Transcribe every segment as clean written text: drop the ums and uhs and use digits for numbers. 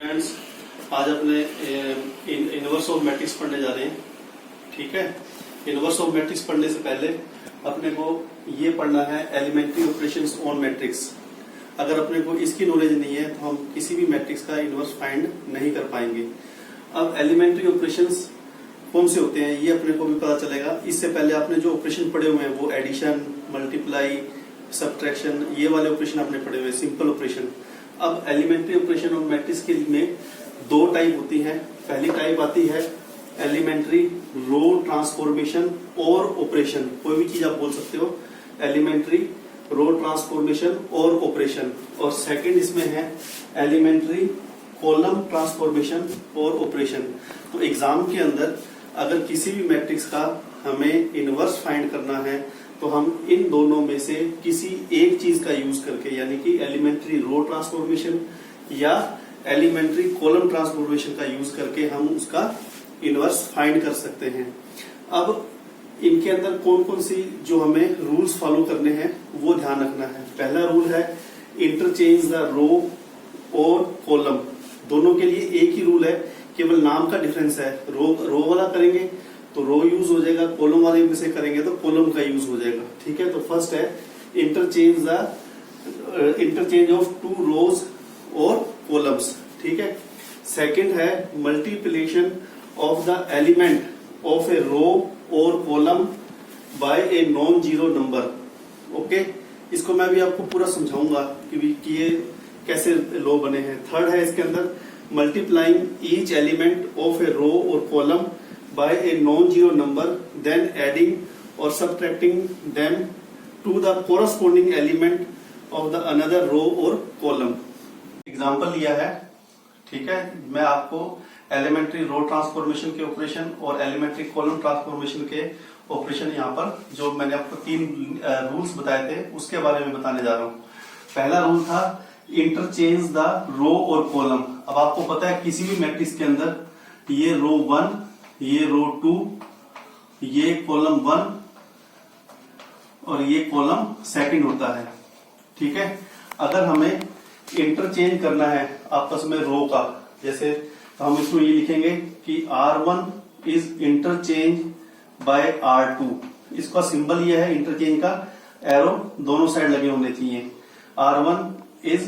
Friends, आज अपने inverse of matrix पढ़ने जा रहे हैं। ठीक है, इनवर्स ऑफ मैट्रिक्स पढ़ने से पहले अपने को ये पढ़ना है एलिमेंट्री ऑपरेशंस ऑन मैट्रिक्स। अगर अपने को इसकी नॉलेज नहीं है तो हम किसी भी मैट्रिक्स का इनवर्स फाइंड नहीं कर पाएंगे। अब एलिमेंट्री ऑपरेशंस कौन से होते हैं ये अपने को भी पता चलेगा। इससे पहले आपने जो ऑपरेशन पढ़े हुए हैं वो एडिशन, मल्टीप्लाई, सब्ट्रैक्शन, ये वाले ऑपरेशन आपने पढ़े हुए हैं, सिंपल ऑपरेशन। अब एलिमेंट्री ऑपरेशन और मैट्रिक्स के में दो टाइप होती हैं। पहली टाइप आती है एलिमेंट्री रो ट्रांसफॉर्मेशन और ऑपरेशन। कोई भी चीज आप बोल सकते हो, एलिमेंट्री रो ट्रांसफॉर्मेशन और ऑपरेशन। और सेकंड इसमें है एलिमेंट्री कॉलम ट्रांसफॉर्मेशन और ऑपरेशन। तो एग्जाम के अंदर अगर किसी भी मैट्रिक्स का हमें इनवर्स फाइंड करना है तो हम इन दोनों में से किसी एक चीज का यूज करके, यानी कि एलिमेंट्री रो ट्रांसफॉर्मेशन या एलिमेंट्री कॉलम ट्रांसफॉर्मेशन का यूज करके हम उसका इनवर्स फाइंड कर सकते हैं। अब इनके अंदर कौन कौन सी जो हमें रूल्स फॉलो करने हैं वो ध्यान रखना है। पहला रूल है इंटरचेंज द रो और कॉलम। दोनों के लिए एक ही रूल है, केवल नाम का डिफरेंस है। रो वाला करेंगे तो रो यूज हो जाएगा, कॉलम वाले में से करेंगे तो कॉलम का यूज हो जाएगा। ठीक है, तो फर्स्ट है इंटरचेंज ऑफ टू रोज और कॉलम्स। ठीक है, सेकंड है multiplication of the element of a row और column by a non zero number. Okay, इसको मैं भी आपको पूरा समझाऊंगा कि ये कैसे रो बने हैं। थर्ड है इसके अंदर multiplying each element of a row और column by a non-zero number, then adding or subtracting them to the corresponding element of the another row or column। Example लिया है। ठीक है, मैं आपको एलिमेंट्री रो ट्रांसफॉर्मेशन के ऑपरेशन और एलिमेंट्री कॉलम ट्रांसफॉर्मेशन के ऑपरेशन यहाँ पर जो मैंने आपको तीन रूल्स बताए थे उसके बारे में बताने जा रहा हूँ। पहला रूल था इंटरचेंज द रो और कॉलम। अब आपको पता है किसी भी मैट्रिक्स के अंदर ये रो 1, ये रो 2, ये कॉलम 1 और ये कॉलम सेकंड होता है। ठीक है, अगर हमें इंटरचेंज करना है आपस में रो का, जैसे तो हम इसको ये लिखेंगे कि R1 is interchange bye R2। इसका सिंबल ये है इंटरचेंज का, एरो दोनों साइड लगे होने चाहिए। R1 is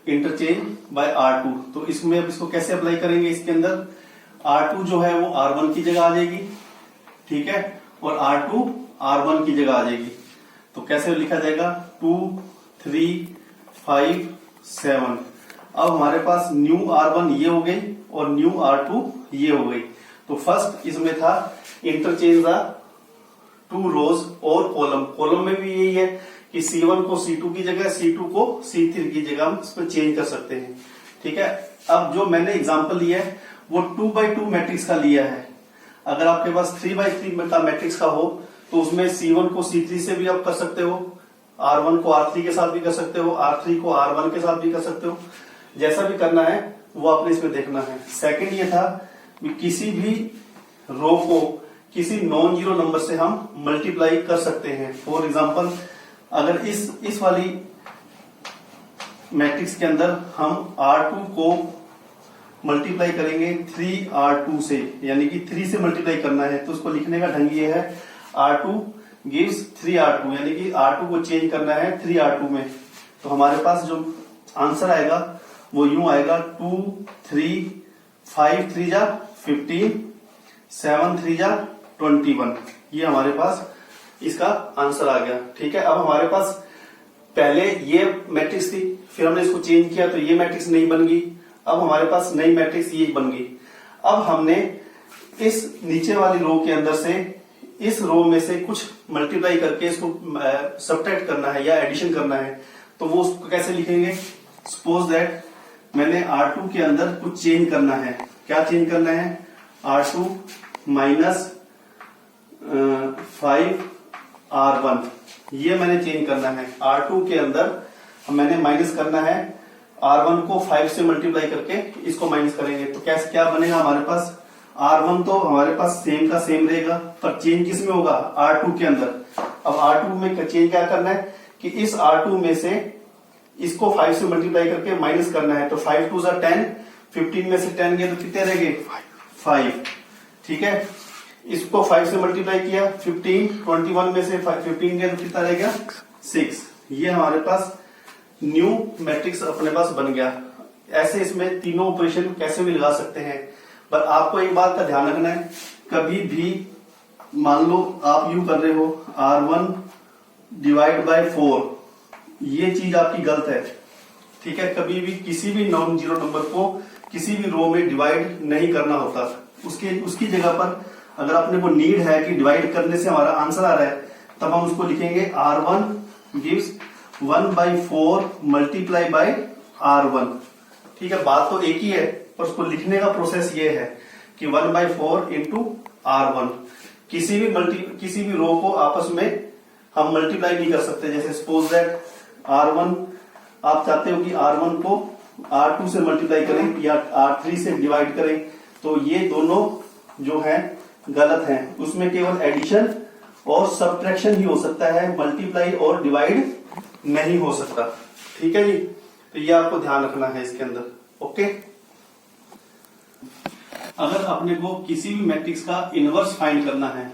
interchange bye R2। तो इसमें अब इसको कैसे अप्लाई करेंगे, इसके अंदर R2 जो है वो R1 की जगह आ जाएगी। ठीक है, और R2 R1 की जगह आ जाएगी। तो कैसे लिखा जाएगा, 2, 3, 5, 7। अब हमारे पास न्यू R1 ये हो गई और न्यू R2 ये हो गई। तो फर्स्ट इसमें था इंटरचेंज द टू रोज और कॉलम। कॉलम में भी यही है कि C1 को C2 की जगह, C2 को C3 की जगह हम इसमें चेंज कर सकते हैं। ठीक है, अब जो मैंने एग्जांपल लिया है वो 2x2 मैट्रिक्स का लिया है। अगर आपके पास 3x3 का मैट्रिक्स का हो तो उसमें C1 को C3 से भी आप कर सकते हो, R1 को R3 के साथ भी कर सकते हो, R3 को R1 के साथ भी कर सकते हो। जैसा भी करना है वो आपने इसमें देखना है। सेकंड ये था कि किसी भी रो को किसी नॉन जीरो नंबर से हम मल्टीप्लाई कर सकते हैं। फॉर एग्जाम्पल, अगर इस वाली मैट्रिक्स के अंदर हम R2 को मल्टीप्लाई करेंगे 3R2 से, यानी कि 3 से मल्टीप्लाई करना है, तो उसको लिखने का ढंग ये है R2 gives 3R2, यानी कि R2 को चेंज करना है 3R2 में। तो हमारे पास जो आंसर आएगा वो यूं आएगा 2, 3, 5 3 जा 15, 7 3 जा 21। ये हमारे पास इसका आंसर आ गया। ठीक है, अब हमारे पास पहले ये मैट्रिक्स थी, फिर हमने इसको चेंज किया तो ये मैट्रिक्स नहीं बन गई। अब हमारे पास नई मैट्रिक्स ये बन गई। अब हमने इस नीचे वाली रो के अंदर से इस रो में से कुछ मल्टीप्लाई करके इसको सब्ट्रैक्ट करना है या एडिशन करना है, तो वो उसको कैसे लिखेंगे। सपोज दैट मैंने R2 के अंदर कुछ चेंज करना है। क्या चेंज करना है, R2 माइनस 5R1 ये मैंने चेंज करना है। R2 के अंदर मैंने माइनस करना है, R1 को 5 से मल्टीप्लाई करके इसको माइनस करेंगे तो कैसे क्या बनेगा हमारे पास, R1 तो हमारे पास सेम का सेम रहेगा, पर चेंज किस में होगा, R2 के अंदर। अब R2 में चेंज क्या करना है कि इस R2 में से इसको 5 से मल्टीप्लाई करके माइनस करना है। तो 5 2 10, 15 में से 10 गए तो कितने रह गए 5, ठीक है। इसको 5 से मल्टीप्लाई किया 15, 21 में से 15 गए तो कितना रह गया 6। ये हमारे पास न्यू मैट्रिक्स अपने पास बन गया। ऐसे इसमें तीनों ऑपरेशन कैसे भी लगा सकते हैं, पर आपको एक बात का ध्यान रखना है, कभी भी मान लो आप यू कर रहे हो R1 डिवाइड बाय 4, ये चीज आपकी गलत है, ठीक है। कभी भी किसी भी नॉन जीरो नंबर को किसी भी रो में डिवाइड नहीं करना होता। उसकी जगह पर अगर अपने को नीड है कि डिवाइड करने से हमारा आंसर आ रहा है, तब हम उसको लिखेंगे R1 gives 1/4 multiply by R1, ठीक है। बात तो एक ही है, पर उसको लिखने का प्रोसेस ये है कि 1/4 इंटू R1। किसी भी रो को आपस में हम मल्टीप्लाई नहीं कर सकते। जैसे सपोज दैट R1 आप चाहते हो कि R1 को R2 से मल्टीप्लाई करें या R3 से डिवाइड करें, तो ये दोनों जो है गलत है। उसमें केवल एडिशन और सब्ट्रैक्शन ही हो सकता है, मल्टीप्लाई और डिवाइड नहीं हो सकता, ठीक है जी। तो ये आपको ध्यान रखना है इसके अंदर, ओके। अगर अपने को किसी भी मैट्रिक्स का इनवर्स फाइंड करना है,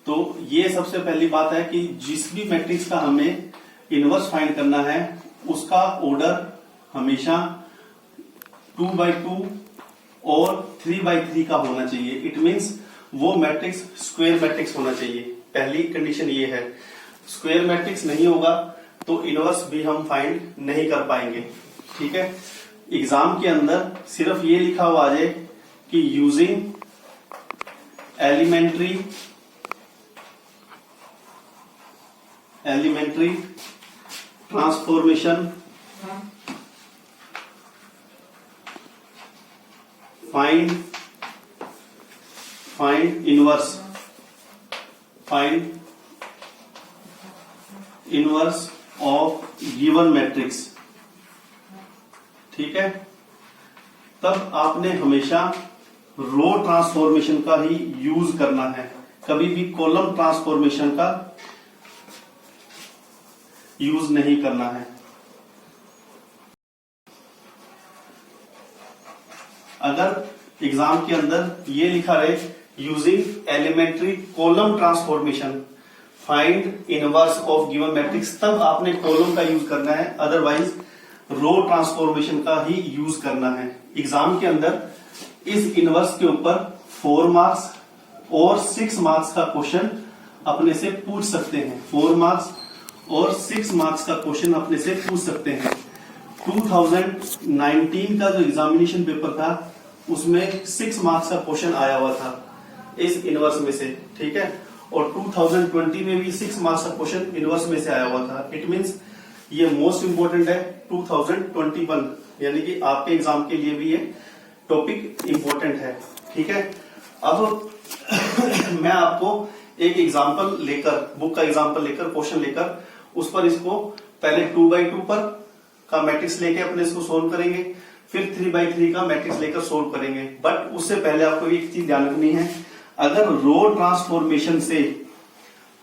तो ये सबसे पहली बात है कि जिस भी मैट्रिक्स का हमें इनवर्स फाइंड करना है, उसका ऑर्डर हमेशा 2/2 और 3/3 का होना चाहिए। इट मीन्स वो मैट्रिक्स स्क्वायर मैट्रिक्स होना चाहिए। पहली कंडीशन ये है, स्क्वायर मैट्रिक्स नहीं होगा तो इनवर्स भी हम फाइंड नहीं कर पाएंगे, ठीक है। एग्जाम के अंदर सिर्फ ये लिखा हुआ आ जाए कि using elementary transformation find inverse of given matrix, ठीक है। तब आपने हमेशा रो ट्रांसफॉर्मेशन का ही यूज करना है, कभी भी कॉलम ट्रांसफॉर्मेशन का यूज नहीं करना है। अगर एग्जाम के अंदर ये लिखा रहे using elementary column transformation find inverse of given matrix, तब आपने कॉलम का यूज करना है, अदरवाइज रो ट्रांसफॉर्मेशन का ही यूज करना है। एग्जाम के अंदर इस इनवर्स के ऊपर 4 मार्क्स और 6 मार्क्स का क्वेश्चन अपने से पूछ सकते हैं। 4 मार्क्स और 6 मार्क्स का क्वेश्चन अपने से पूछ सकते हैं। 2019 का जो एग्जामिनेशन पेपर था उसमें 6 मार्क्स का क्वेश्चन आया हुआ था इस इनवर्स में से, ठीक है। और 2020 में भी 6 मार्क्स का क्वेश्चन इनवर्स में से आया हुआ था। इट मींस ये मोस्ट इंपोर्टेंट है 2021, यानी कि आपके एग्जाम के लिए भी ये टॉपिक इंपॉर्टेंट है, ठीक है। अब मैं आपको एक एग्जांपल लेकर, बुक का एग्जांपल लेकर, क्वेश्चन लेकर, उस पर इसको पहले 2/2 पर का मैट्रिक्स लेके अपने इसको सोल्व करेंगे, फिर 3/3 का मैट्रिक्स लेकर सोल्व करेंगे। बट उससे पहले आपको एक चीज ध्यान रखनी है, अगर रो ट्रांसफॉर्मेशन से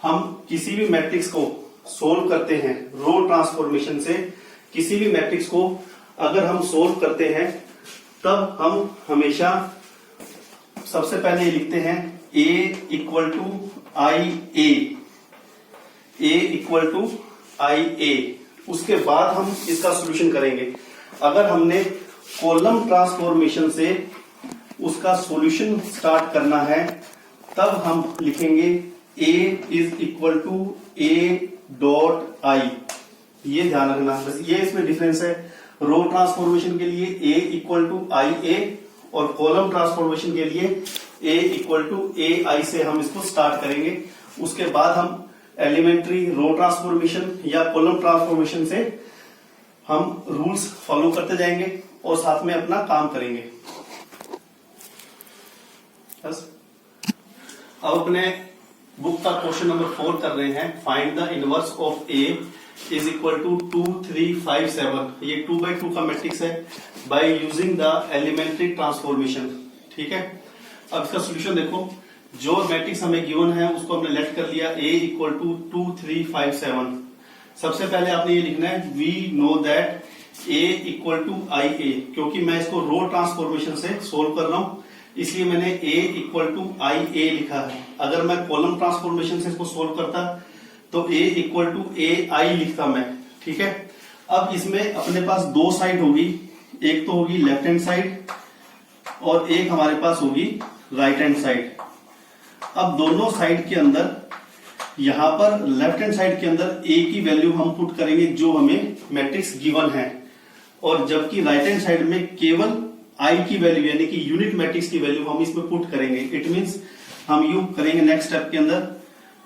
हम किसी भी मैट्रिक्स को सोल्व करते हैं, रो ट्रांसफॉर्मेशन से किसी भी मैट्रिक्स को अगर हम सोल्व करते हैं, तब हम हमेशा सबसे पहले ये लिखते हैं A इक्वल टू आई ए। उसके बाद हम इसका सॉल्यूशन करेंगे। अगर हमने कॉलम ट्रांसफॉर्मेशन से उसका सॉल्यूशन स्टार्ट करना है, तब हम लिखेंगे A is equal to A.I। ये ध्यान रखना, बस ये इसमें डिफरेंस है। रो ट्रांसफॉर्मेशन के लिए A इक्वल टू IA और कॉलम ट्रांसफॉर्मेशन के लिए A इक्वल टू AI से हम इसको स्टार्ट करेंगे। उसके बाद हम एलिमेंट्री रो ट्रांसफॉर्मेशन या कॉलम ट्रांसफॉर्मेशन से हम रूल्स फॉलो करते जाएंगे और साथ में अपना काम करेंगे। बस अब अपने बुक का क्वेश्चन नंबर 4 कर रहे हैं। Find the inverse of A is equal to 2, 3, 5, 7। ये 2/2 का मैट्रिक्स है by using the elementary transformation, ठीक है। अब इसका सोल्यूशन देखो, जो मैट्रिक्स हमें गिवन है उसको हमने लेट कर लिया A इक्वल टू 2, 3, 5, 7। सबसे पहले आपने ये लिखना है we know that A equal to I A, क्योंकि मैं इसको रो ट्रांसफॉर्मेशन से सोल्व कर रहा हूं इसलिए मैंने A इक्वल टू आई ए लिखा है। अगर मैं कॉलम ट्रांसफॉर्मेशन से इसको सोल्व करता तो A इक्वल टू ए आई लिखता मैं, ठीक है। अब इसमें अपने पास दो साइड होगी, एक तो होगी लेफ्ट हैंड साइड और एक हमारे पास होगी राइट हैंड साइड। अब दोनों साइड के अंदर यहां पर लेफ्ट हैंड साइड के अंदर A की वैल्यू हम पुट करेंगे जो हमें मैट्रिक्स गिवन है, और जबकि राइट हैंड साइड में केवल I की वैल्यू यानी कि यूनिट मैट्रिक्स की वैल्यू हम इसमें पुट करेंगे। इट मींस हम यू करेंगे नेक्स्ट स्टेप के अंदर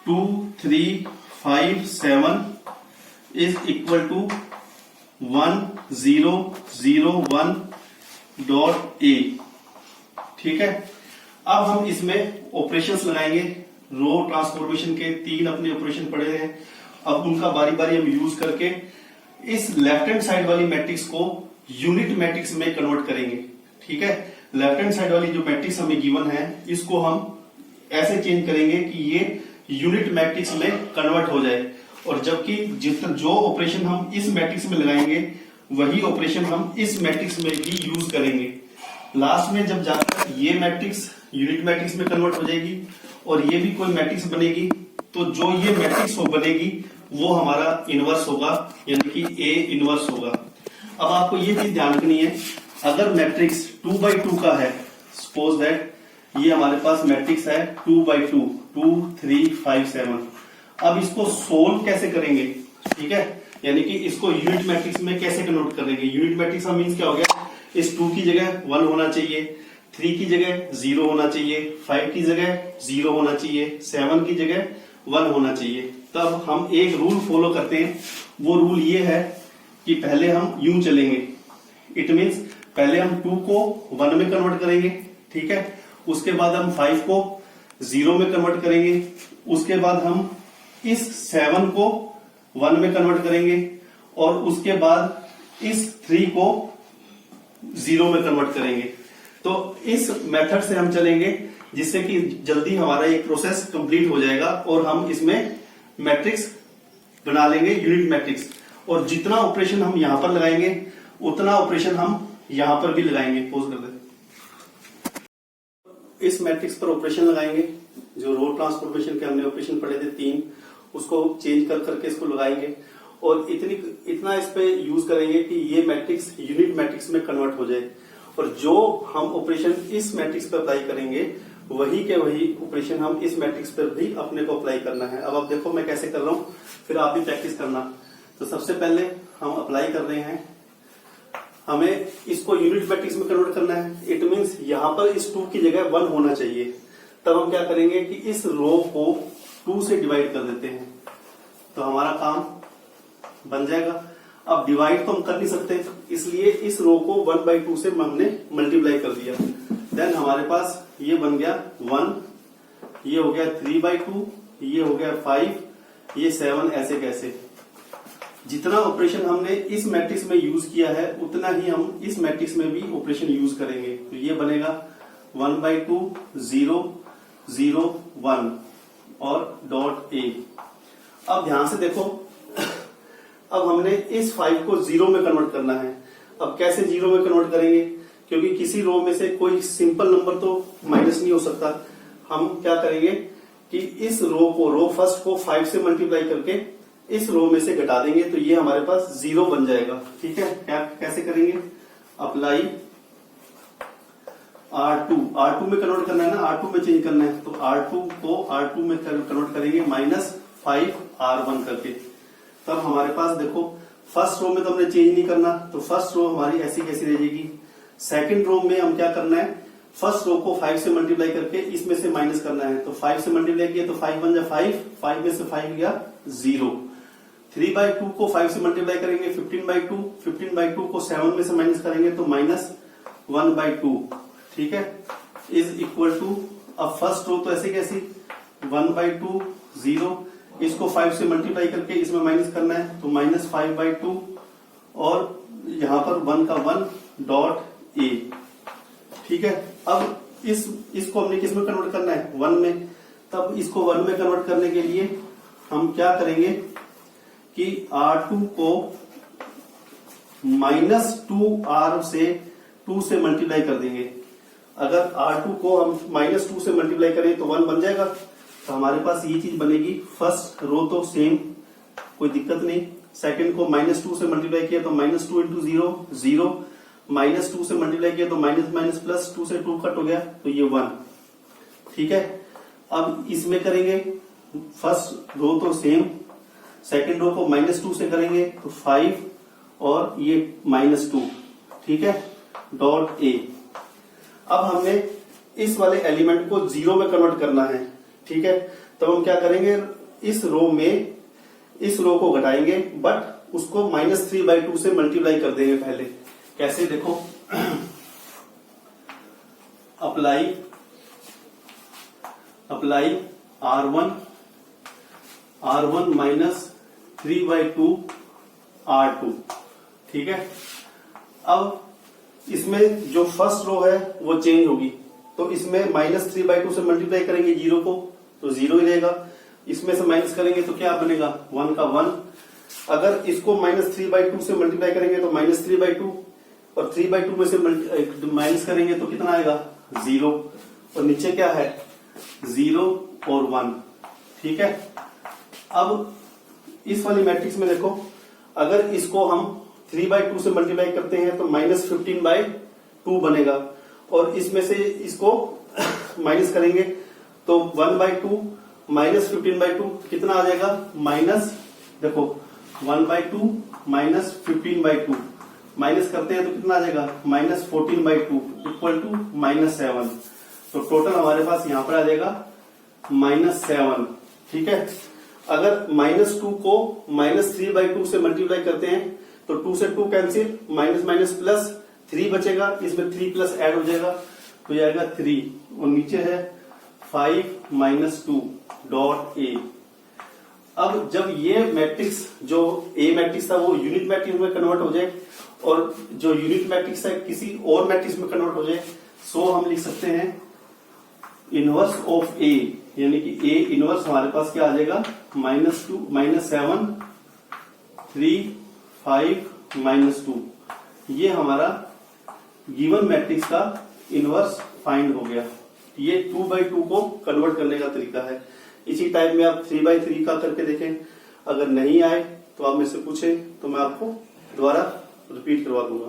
2 3 5 7 is equal to 1 0 0 1 dot A, ठीक है। अब हम इसमें ऑपरेशंस लगाएंगे। रो ट्रांसफॉर्मेशन के 3 अपने ऑपरेशन पड़े हैं, अब उनका बारी बारी हम यूज करके इस लेफ्ट हैंड साइड वाली मैट्रिक्स को यूनिट मैट्रिक्स में कन्वर्ट करेंगे, ठीक है। लेफ्ट हैंड साइड वाली जो मैट्रिक्स हमें गिवन है इसको हम ऐसे चेंज करेंगे कि ये यूनिट मैट्रिक्स में कन्वर्ट हो जाए, और जबकि जितना जो ऑपरेशन हम इस मैट्रिक्स में लगाएंगे वही ऑपरेशन हम इस मैट्रिक्स में भी यूज करेंगे। लास्ट में जब जाकर ये मैट्रिक्स यूनिट मैट्रिक्स में कन्वर्ट हो जाएगी और ये भी कोई मैट्रिक्स बनेगी, तो जो ये मैट्रिक्स बनेगी वो हमारा इनवर्स होगा, यानी कि A इनवर्स होगा। अब आपको ये चीज ध्यान रखनी है, अगर मैट्रिक्स 2x2 का है, सपोज दैट ये हमारे पास मैट्रिक्स है 2x2 2 3 5 7, अब इसको सोल्व कैसे करेंगे, ठीक है, यानी कि इसको यूनिट मैट्रिक्स में कैसे कन्वर्ट करेंगे। यूनिट मैट्रिक्स का मीन्स क्या हो गया, इस 2 की जगह 1 होना चाहिए, 3 की जगह 0 होना चाहिए, 5 की जगह 0 होना चाहिए, 7 की जगह 1 होना चाहिए। तब हम एक रूल फॉलो करते हैं, वो रूल ये है कि पहले हम यूं चलेंगे। इट मीन्स पहले हम 2 को 1 में कन्वर्ट करेंगे, ठीक है, उसके बाद हम 5 को 0 में कन्वर्ट करेंगे, उसके बाद हम इस 7 को 1 में कन्वर्ट करेंगे, और उसके बाद इस 3 को 0 में कन्वर्ट करेंगे। तो इस मेथड से हम चलेंगे जिससे कि जल्दी हमारा ये प्रोसेस कंप्लीट हो जाएगा और हम इसमें मैट्रिक्स बना लेंगे, यूनिट मैट्रिक्स, और जितना ऑपरेशन हम यहां पर लगाएंगे उतना ऑपरेशन हम यहां पर भी लगाएंगे। पोज कर दे। इस मैट्रिक्स पर ऑपरेशन लगाएंगे, जो रो ट्रांसफॉर्मेशन के हमने ऑपरेशन पढ़े थे 3, उसको चेंज कर करके इसको लगाएंगे, और इतना इस पे यूज करेंगे कि ये मैट्रिक्स यूनिट मैट्रिक्स में कन्वर्ट हो जाए, और जो हम ऑपरेशन इस मैट्रिक्स पर अप्लाई करेंगे वही के वही ऑपरेशन हम इस मैट्रिक्स पर भी अपने को अप्लाई करना है। अब आप देखो मैं कैसे कर रहा हूं, फिर आप भी प्रैक्टिस करना। तो सबसे पहले हम अप्लाई कर रहे हैं, हमें इसको यूनिट मैट्रिक्स में कन्वर्ट करना है। इट मींस यहां पर इस 2 की जगह 1 होना चाहिए। तब हम क्या करेंगे कि इस रो को 2 से डिवाइड कर देते हैं, तो हमारा काम बन जाएगा। अब डिवाइड तो हम कर नहीं सकते, इसलिए इस रो को 1/2 से हमने मल्टीप्लाई कर दिया। देन हमारे पास ये बन गया 1, ये हो गया 3/2, ये हो गया 5, ये 7, ऐसे कैसे। जितना ऑपरेशन हमने इस मैट्रिक्स में यूज किया है उतना ही हम इस मैट्रिक्स में भी ऑपरेशन यूज करेंगे। तो ये बनेगा 1/2 0 0 1 और डॉट ए। अब ध्यान से देखो, अब हमने इस 5 को 0 में कन्वर्ट करना है। अब कैसे 0 में कन्वर्ट करेंगे, क्योंकि किसी रो में से कोई सिंपल नंबर तो माइनस नहीं हो सकता। हम क्या करेंगे कि इस रो फर्स्ट को 5 से मल्टीप्लाई करके इस रो में से घटा देंगे, तो ये हमारे पास 0 बन जाएगा, ठीक है। क्या कैसे करेंगे, अप्लाई R2 में कन्वर्ट करना है ना, R2 में चेंज करना है, तो R2 को R2 में कन्वर्ट करेंगे -5 R1 करके। तब हमारे पास देखो फर्स्ट रो में तो हमने चेंज नहीं करना, तो फर्स्ट रो हमारी ऐसी कैसी रह जाएगी। सेकंड रो में हम क्या करना है, फर्स्ट रो को 5 से मल्टीप्लाई करके इसमें से माइनस करना है, तो 5 से मल्टीप्लाई किया तो 5 बन जाए 5 में से 5 गया 0। 3/2 को 5 से मल्टीप्लाई करेंगे 15/2 को 7 में से माइनस करेंगे तो -1/2, ठीक है, इज इक्वल टू, अब फर्स्ट रो तो ऐसे कैसी 1/2 0, इसको 5 से मल्टीप्लाई करके इसमें माइनस करना है तो -5/2, और यहां पर 1 का 1 डॉट ए, ठीक है। अब इसको हमने किस में कन्वर्ट करना है, 1 में। तब इसको 1 में कन्वर्ट करने के लिए हम क्या करेंगे कि R2 को -2r से 2 से मल्टीप्लाई कर देंगे। अगर R2 को हम -2 से मल्टीप्लाई करें तो 1 बन जाएगा। तो हमारे पास ये चीज बनेगी। फर्स्ट रो तो सेम, कोई दिक्कत नहीं। सेकंड को -2 से मल्टीप्लाई किया तो -2 इंटू 0 0, -2 से मल्टीप्लाई किया तो माइनस प्लस 2 से 2 कट हो गया तो ये 1। ठीक है, अब इसमें करेंगे। फर्स्ट रो तो सेम, सेकंड रो को -2 से करेंगे तो 5 और ये -2। ठीक है, डॉट ए। अब हमने इस वाले एलिमेंट को 0 में कन्वर्ट करना है। ठीक है, तो हम क्या करेंगे, इस रो में इस रो को घटाएंगे, बट उसको -3/2 से मल्टीप्लाई कर देंगे पहले। कैसे, देखो, अप्लाई R1 -3/2 R2। ठीक है, अब इसमें जो फर्स्ट रो है वो चेंज होगी, तो इसमें -3/2 से मल्टीप्लाई करेंगे 0 को तो 0 ही रहेगा। इसमें से माइनस करेंगे तो क्या बनेगा, 1 का 1। अगर इसको -3/2 से मल्टीप्लाई करेंगे तो -3/2, और 3/2 में से माइनस करेंगे तो कितना आएगा, 0। और नीचे क्या है, 0 और 1। ठीक है, अब इस वाली मैट्रिक्स में देखो, अगर इसको हम 3/2 से मल्टीप्लाई करते हैं तो -15/2 बनेगा, और इसमें से इसको माइनस करेंगे तो 1/2 -15/2 कितना आ जाएगा, देखो 1/2 -15/2 माइनस करते हैं तो कितना आ जाएगा, -14/2 इक्वल टू -7। तो टोटल हमारे पास यहां पर आ जाएगा -7। ठीक है, अगर -2 को -3/2 से मल्टीप्लाई करते हैं तो 2 से 2 कैंसिल, माइनस प्लस 3 बचेगा, इसमें 3 प्लस ऐड हो जाएगा तो ये आएगा 3, और नीचे है 5 - 2 डॉट ए। अब जब ये मैट्रिक्स जो ए मैट्रिक्स था वो यूनिट मैट्रिक्स में कन्वर्ट हो जाए, और जो यूनिट मैट्रिक्स है किसी और मैट्रिक्स में कन्वर्ट हो जाए, सो हम लिख सकते हैं इनवर्स ऑफ ए, यानी कि ए इनवर्स हमारे पास क्या आ जाएगा, -7 3 5 -2। ये हमारा गिवन मैट्रिक्स का इनवर्स फाइंड हो गया। ये 2/2 को कन्वर्ट करने का तरीका है। इसी टाइप में आप 3/3 का करके देखें। अगर नहीं आए तो आप मेरे से पूछें तो मैं आपको दोबारा रिपीट करवा दूंगा।